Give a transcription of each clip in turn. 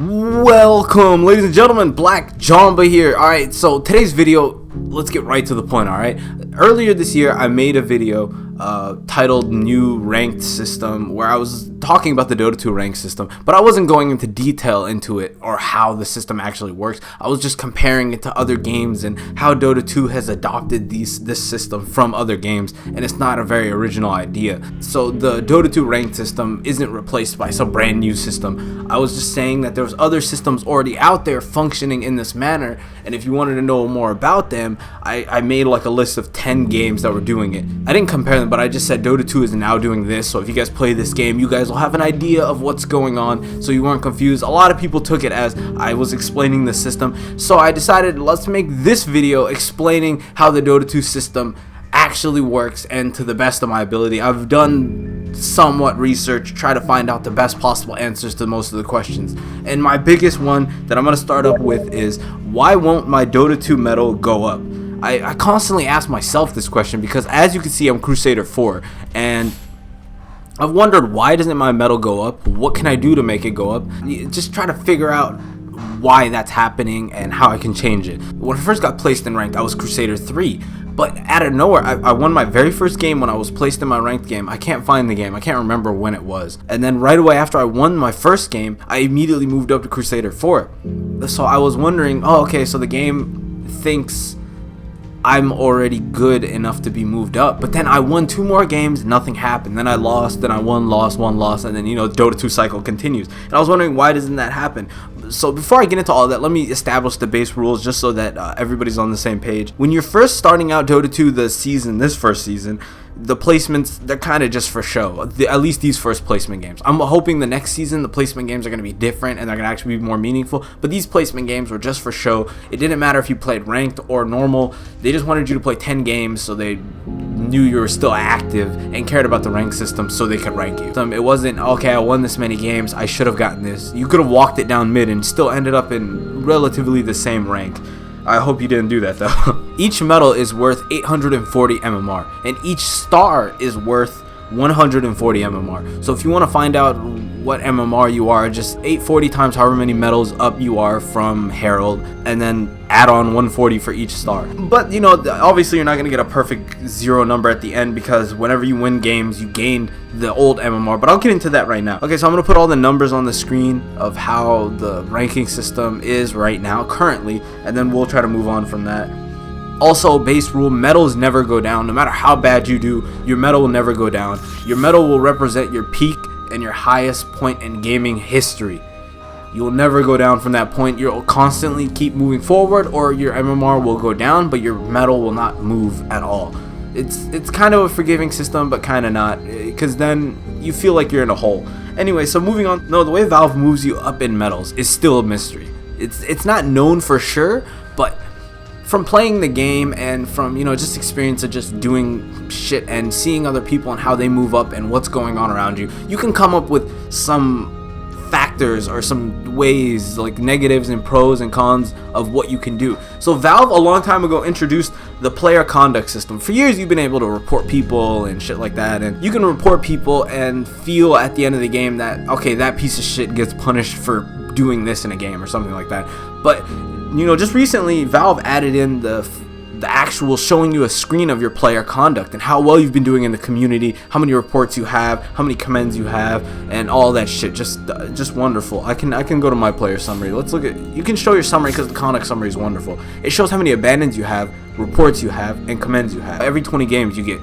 Welcome, ladies and gentlemen, Black Jamba here. Alright, so today's video, let's get right to the point, alright? Earlier this year, I made a video titled New Ranked System, where I was talking about the Dota 2 ranked system, but I wasn't going into detail into it or how the system actually works. I was just comparing it to other games and how Dota 2 has adopted this system from other games, and it's not a very original idea. So the Dota 2 ranked system isn't replaced by some brand new system. I was just saying that there was other systems already out there functioning in this manner, and if you wanted to know more about them, I made like a list of 10 games that were doing it. I didn't compare them, but I just said Dota 2 is now doing this, so if you guys play this game, you guys will have an idea of what's going on, so you weren't confused. A lot of people took it as I was explaining the system, so I decided let's make this video explaining how the Dota 2 system actually works, and to the best of my ability. I've done somewhat research, try to find out the best possible answers to most of the questions, and my biggest one that I'm going to start up with is, why won't my Dota 2 medal go up? I constantly ask myself this question because, as you can see, I'm Crusader 4, and I've wondered, why doesn't my medal go up? What can I do to make it go up? Just try to figure out why that's happening and how I can change it. When I first got placed in ranked, I was Crusader 3, but out of nowhere, I won my very first game when I was placed in my ranked game. I can't find the game, I can't remember when it was, and then right away after I won my first game, I immediately moved up to Crusader 4. So I was wondering, oh okay, so the game thinks I'm already good enough to be moved up. But then I won 2 more games, nothing happened. Then I lost, then I won, lost, and then, you know, Dota 2 cycle continues. And I was wondering, why doesn't that happen? So before I get into all that, let me establish the base rules just so that everybody's on the same page. When you're first starting out Dota 2 this first season, the placements, they're kind of just for show, at least these first placement games. I'm hoping the next season the placement games are going to be different and they're going to actually be more meaningful, but these placement games were just for show. It didn't matter if you played ranked or normal, they just wanted you to play 10 games so they knew you were still active and cared about the rank system so they could rank you. It wasn't, okay, I won this many games, I should have gotten this. You could have walked it down mid and still ended up in relatively the same rank. I hope you didn't do that though. Each medal is worth 840 MMR, and each star is worth 140 MMR. So if you want to find out what MMR you are, just 840 times however many medals up you are from Herald, and then add on 140 for each star. But you know, obviously you're not going to get a perfect 0 number at the end, because whenever you win games you gained the old MMR, but I'll get into that right now. Okay, so I'm going to put all the numbers on the screen of how the ranking system is right now currently, and then we'll try to move on from that. Also, base rule, medals never go down. No matter how bad you do, your medal will never go down. Your medal will represent your peak and your highest point in gaming history. You will never go down from that point. You'll constantly keep moving forward, or your MMR will go down, but your medal will not move at all. It's kind of a forgiving system, but kind of not, because then you feel like you're in a hole. Anyway, so moving on. No, the way Valve moves you up in medals is still a mystery. It's not known for sure, but from playing the game and from, you know, just experience of just doing shit and seeing other people and how they move up and what's going on around you, you can come up with some factors or some ways, like negatives and pros and cons of what you can do. So Valve a long time ago introduced the player conduct system. For years you've been able to report people and shit like that, and you can report people and feel at the end of the game that, okay, that piece of shit gets punished for doing this in a game or something like that. But you know, just recently Valve added in the actual showing you a screen of your player conduct and how well you've been doing in the community, how many reports you have, how many commends you have, and all that shit. Just wonderful. I can go to my player summary. Let's look at, you can show your summary because the conduct summary is wonderful. It shows how many abandons you have, reports you have, and commends you have. Every 20 games you get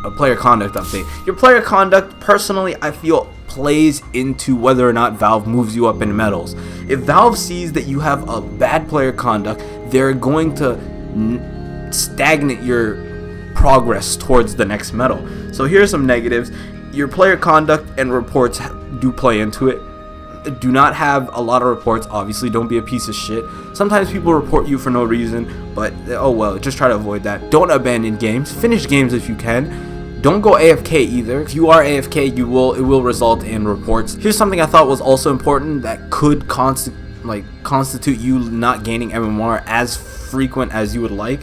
a player conduct update. Your player conduct, personally, I feel, plays into whether or not Valve moves you up in medals. If Valve sees that you have a bad player conduct, they're going to stagnate your progress towards the next medal. So here's some negatives. Your player conduct and reports do play into it. Do not have a lot of reports. Obviously, don't be a piece of shit. Sometimes people report you for no reason, but oh well, just try to avoid that. Don't abandon games. Finish games if you can. Don't go AFK either. If you are AFK, it will result in reports. Here's something I thought was also important that could constitute you not gaining MMR as frequent as you would like,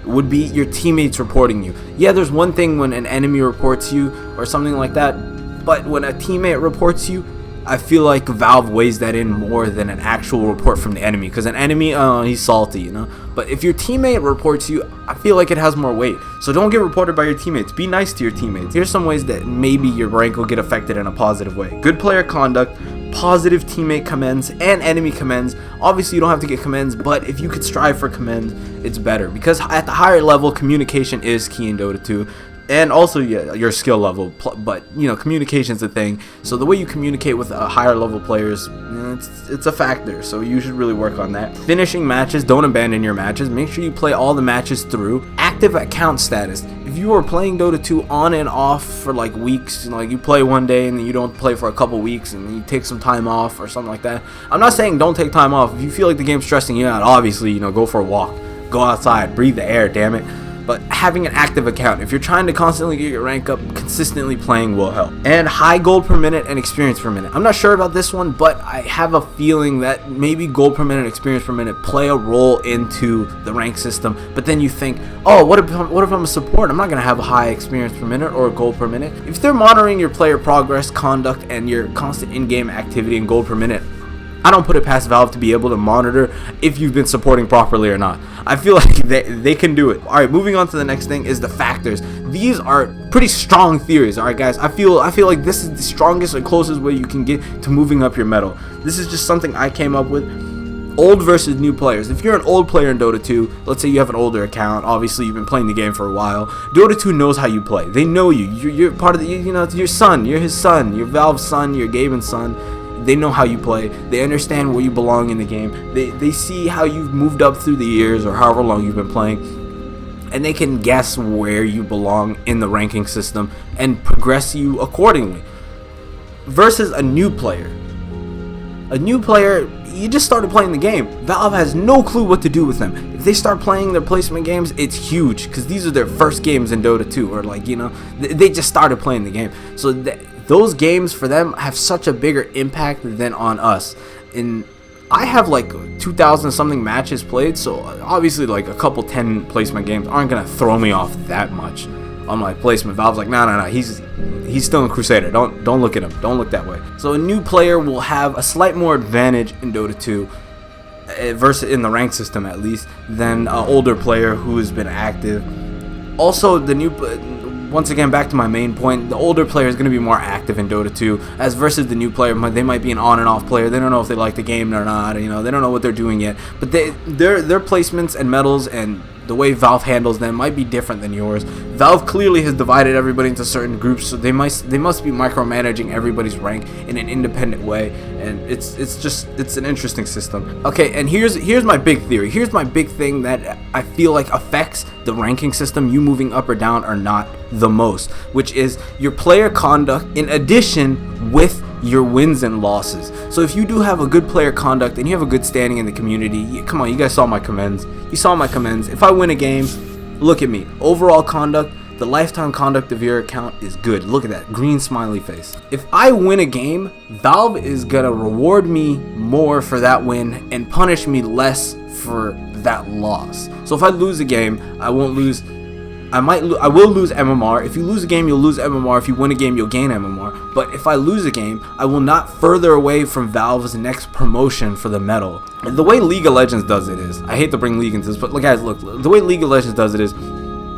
would be your teammates reporting you. Yeah, there's one thing when an enemy reports you or something like that, but when a teammate reports you, I feel like Valve weighs that in more than an actual report from the enemy, because an enemy, he's salty, you know. But if your teammate reports you, I feel like it has more weight. So don't get reported by your teammates. Be nice to your teammates. Here's some ways that maybe your rank will get affected in a positive way. Good player conduct, positive teammate commends, and enemy commends. Obviously, you don't have to get commends, but if you could strive for commends, it's better, because at the higher level, communication is key in Dota 2. And also, yeah, your skill level, but you know, communication's a thing. So the way you communicate with higher level players, it's a factor. So you should really work on that. Finishing matches, don't abandon your matches. Make sure you play all the matches through. Active account status. If you are playing Dota 2 on and off for like weeks, you know, like you play one day and then you don't play for a couple weeks and then you take some time off or something like that. I'm not saying don't take time off. If you feel like the game's stressing you out, obviously, you know, go for a walk, go outside, breathe the air, damn it. But having an active account, if you're trying to constantly get your rank up, consistently playing will help. And high gold per minute and experience per minute. I'm not sure about this one, but I have a feeling that maybe gold per minute, experience per minute play a role into the rank system. But then you think, oh, what if I'm a support? I'm not going to have a high experience per minute or a gold per minute. If they're monitoring your player progress, conduct, and your constant in-game activity and gold per minute, I don't put it past Valve to be able to monitor if you've been supporting properly or not. I feel like they can do it. Alright, moving on to the next thing is the factors. These are pretty strong theories, alright guys. I feel like this is the strongest and closest way you can get to moving up your medal. This is just something I came up with. Old versus new players. If you're an old player in Dota 2, let's say you have an older account, obviously you've been playing the game for a while, Dota 2 knows how you play. They know you. You're part of the, you know, your son, you're his son, you're Valve's son, you're Gaben's son. They know how you play. They understand where you belong in the game. They see how you've moved up through the years or however long you've been playing, and they can guess where you belong in the ranking system and progress you accordingly. Versus a new player. A new player, you just started playing the game. Valve has no clue what to do with them. If they start playing their placement games, it's huge, because these are their first games in Dota 2, or like, you know, they just started playing the game. So those games for them have such a bigger impact than on us. And I have like 2,000 something matches played, so obviously like a couple 10 placement games aren't gonna throw me off that much on my placement. Valve's like, no, he's still in Crusader. Don't look at him. Don't look that way. So a new player will have a slight more advantage in Dota 2, versus in the rank system at least, than an older player who has been active. Also, once again, back to my main point, the older player is going to be more active in Dota 2, as versus the new player. They might be an on and off player. They don't know if they like the game or not. You know, they don't know what they're doing yet. But their placements and medals and the way Valve handles them might be different than yours. Valve clearly has divided everybody into certain groups, so they must be micromanaging everybody's rank in an independent way, and it's an interesting system. Okay, and here's my big theory. Here's my big thing that I feel like affects the ranking system, you moving up or down or not, the most, which is your player conduct in addition with your wins and losses. So if you do have a good player conduct and you have a good standing in the community, come on, you guys saw my commends. You saw my commends. If I win a game, look at me. Overall conduct, the lifetime conduct of your account is good. Look at that green smiley face. If I win a game, Valve is gonna reward me more for that win and punish me less for that loss. So if I lose a game, I won't lose. I will lose MMR. If you lose a game, you'll lose MMR. If you win a game, you'll gain MMR. But if I lose a game, I will not further away from Valve's next promotion for the medal. And the way League of Legends does it is, I hate to bring League into this, but guys, look, the way League of Legends does it is,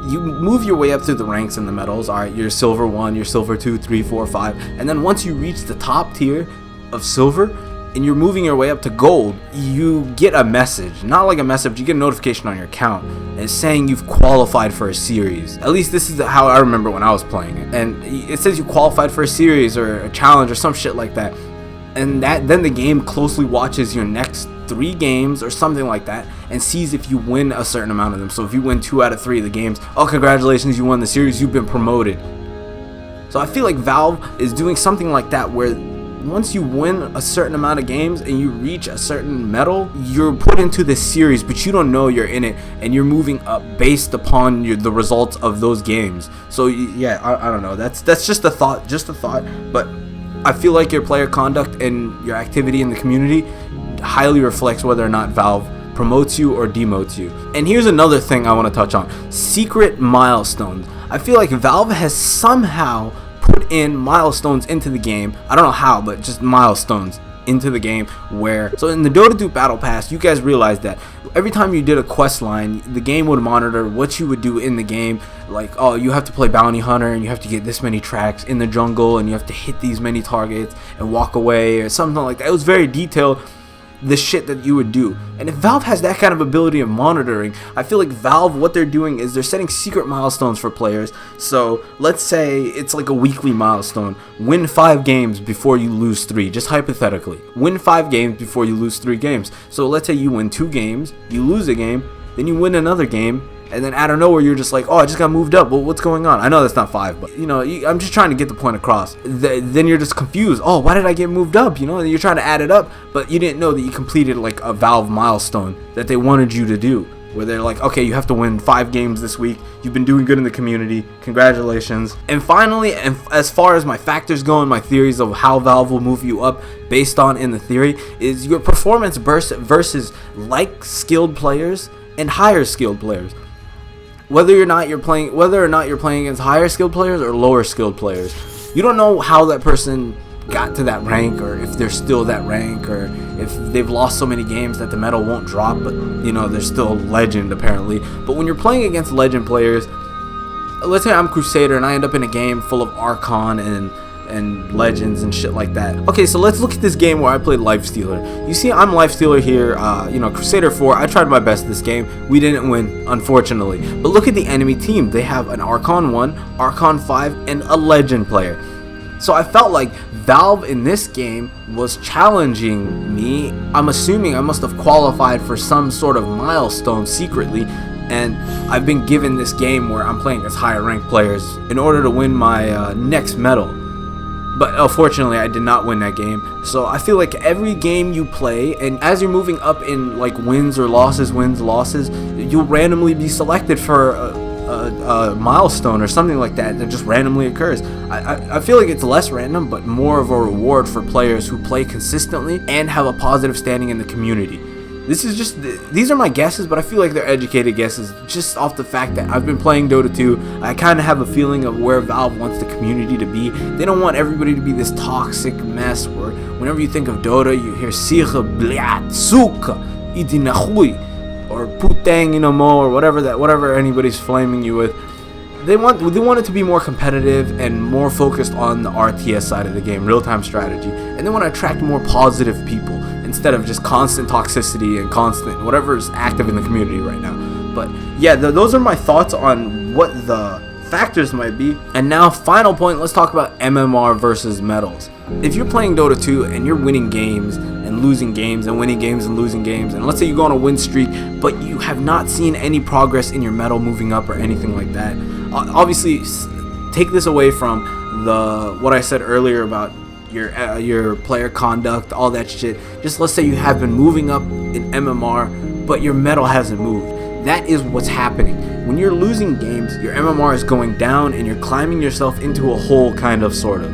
you move your way up through the ranks and the medals. All right, you're silver 1, you're silver 2, 3, 4, 5, and then once you reach the top tier of silver, and you're moving your way up to gold, you get a message. Not like a message, you get a notification on your account. And it's saying you've qualified for a series. At least this is how I remember when I was playing it. And it says you qualified for a series or a challenge or some shit like that. And then the game closely watches your next 3 games or something like that and sees if you win a certain amount of them. So if you win 2 out of 3 of the games, oh, congratulations, you won the series, you've been promoted. So I feel like Valve is doing something like that, where once you win a certain amount of games and you reach a certain medal, you're put into this series, but you don't know you're in it, and you're moving up based upon the results of those games. So yeah, I don't know. That's just a thought, But I feel like your player conduct and your activity in the community highly reflects whether or not Valve promotes you or demotes you. And here's another thing I want to touch on: secret milestones. I feel like Valve has somehow put in milestones into the game. I don't know how, but just milestones into the game. Where, so in the Dota 2 Battle Pass, you guys realized that every time you did a quest line, the game would monitor what you would do in the game. Like, oh, you have to play bounty hunter and you have to get this many tracks in the jungle and you have to hit these many targets and walk away or something like that. It was very detailed, the shit that you would do. And if Valve has that kind of ability of monitoring, I feel like Valve, what they're doing is they're setting secret milestones for players. So let's say it's like a weekly milestone: win 5 games before you lose 3. Just hypothetically, win 5 games before you lose 3 games. So let's say you win 2 games, you lose a game, then you win another game, and then out of nowhere you're just like, oh, I just got moved up. Well, what's going on? I know that's not 5, but you know, I'm just trying to get the point across. Then you're just confused. Oh, why did I get moved up? You know, and you're trying to add it up, but you didn't know that you completed like a Valve milestone that they wanted you to do, where they're like, okay, you have to win 5 games this week. You've been doing good in the community. Congratulations. And finally, and as far as my factors go and my theories of how Valve will move you up based on in the theory, is your performance versus like skilled players and higher skilled players. Whether or not you're playing against higher skilled players or lower skilled players, you don't know how that person got to that rank, or if they're still that rank, or if they've lost so many games that the medal won't drop, but you know, they're still legend apparently. But when you're playing against legend players, let's say I'm Crusader and I end up in a game full of Archon and legends and shit like that. Okay, so let's look at this game where I played Lifestealer. You see, I'm Lifestealer here, you know, Crusader 4. I tried my best this game. We didn't win, unfortunately. But look at the enemy team. They have an Archon 1, Archon 5, and a legend player. So I felt like Valve in this game was challenging me. I'm assuming I must have qualified for some sort of milestone secretly, and I've been given this game where I'm playing as higher ranked players in order to win my next medal. But unfortunately, I did not win that game. So I feel like every game you play, and as you're moving up in like wins or losses, you'll randomly be selected for a milestone or something like that just randomly occurs. I feel like it's less random, but more of a reward for players who play consistently and have a positive standing in the community. These are my guesses, but I feel like they're educated guesses just off the fact that I've been playing Dota 2. I kind of have a feeling of where Valve wants the community to be. They don't want everybody to be this toxic mess where whenever you think of Dota, you hear Sikha, Bliat, Suka, Idinahui, or Putang Inamo, or whatever anybody's flaming you with. They want it to be more competitive and more focused on the RTS side of the game, real-time strategy, and they want to attract more positive people instead of just constant toxicity and constant whatever is active in the community right now. But yeah, those are my thoughts on what the factors might be. And now, final point, let's talk about MMR versus medals. If you're playing Dota 2 and you're winning games and losing games and winning games and losing games, and let's say you go on a win streak, but you have not seen any progress in your medal moving up or anything like that, obviously take this away from what I said earlier about your player conduct, all that shit. Just let's say you have been moving up in MMR, but your medal hasn't moved. That is what's happening. When you're losing games, your MMR is going down and you're climbing yourself into a hole, kind of, sort of.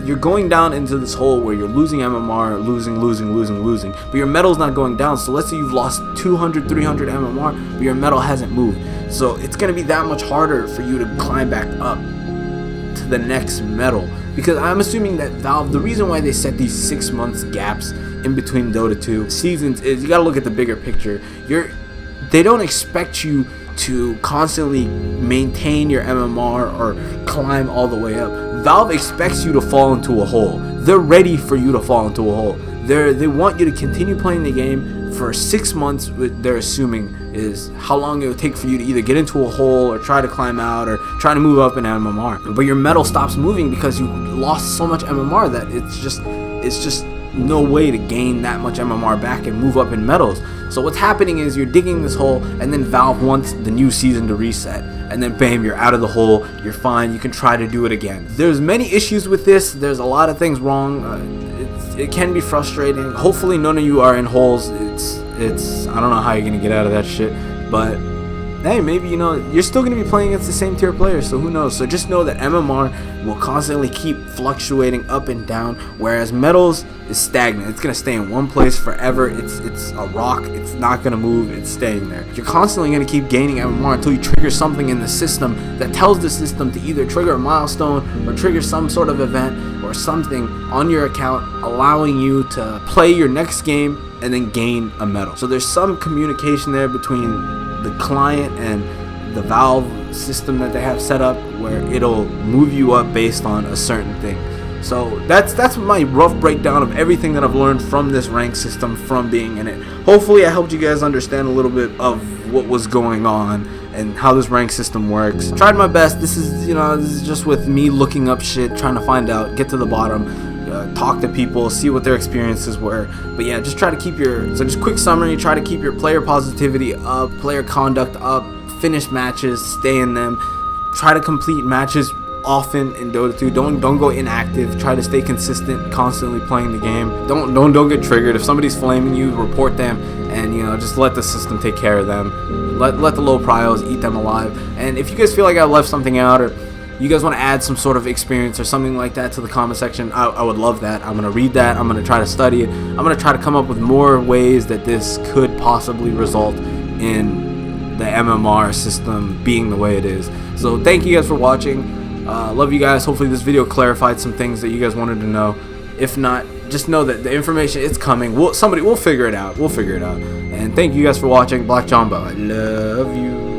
You're going down into this hole where you're losing MMR, losing, but your medal's not going down. So let's say you've lost 200, 300 MMR, but your medal hasn't moved. So it's going to be that much harder for you to climb back up to the next medal. Because I'm assuming that Valve, the reason why they set these 6 months gaps in between Dota 2 seasons is you got to look at the bigger picture. They don't expect you to constantly maintain your MMR or climb all the way up. Valve expects you to fall into a hole. They're ready for you to fall into a hole. They want you to continue playing the game for 6 months. They're assuming is how long it would take for you to either get into a hole or try to climb out or try to move up in MMR. But your medal stops moving because you lost so much MMR that it's just no way to gain that much MMR back and move up in medals. So what's happening is you're digging this hole, and then Valve wants the new season to reset, and then bam, you're out of the hole, you're fine, you can try to do it again. There's many issues with this, there's a lot of things wrong, it can be frustrating. Hopefully none of you are in holes. It's I don't know how you're gonna get out of that shit, but hey, maybe, you know, you're still going to be playing against the same tier players, so who knows. So just know that MMR will constantly keep fluctuating up and down, whereas metals is stagnant. It's going to stay in one place forever. It's a rock. It's not going to move. It's staying there. You're constantly going to keep gaining MMR until you trigger something in the system that tells the system to either trigger a milestone or trigger some sort of event or something on your account, allowing you to play your next game and then gain a medal. So there's some communication there between the client and the Valve system that they have set up, where it'll move you up based on a certain thing. So that's my rough breakdown of everything that I've learned from this rank system from being in it. Hopefully I helped you guys understand a little bit of what was going on and how this rank system works. Tried my best. This is just with me looking up shit, trying to find out, get to the bottom, talk to people, see what their experiences were. But yeah, just try to keep just quick summary, try to keep your player positivity up, player conduct up, finish matches, stay in them, try to complete matches often in Dota 2. Don't go inactive. Try to stay consistent, constantly playing the game. Don't get triggered. If somebody's flaming you, report them, and just let the system take care of them. Let the low prios eat them alive. And if you guys feel like I left something out, or you guys want to add some sort of experience or something like that to the comment section, I would love that. I'm going to read that. I'm going to try to study it. I'm going to try to come up with more ways that this could possibly result in the MMR system being the way it is. So thank you guys for watching. Love you guys. Hopefully this video clarified some things that you guys wanted to know. If not, just know that the information, it's coming. We'll figure it out. And thank you guys for watching. Black Jumbo, I love you.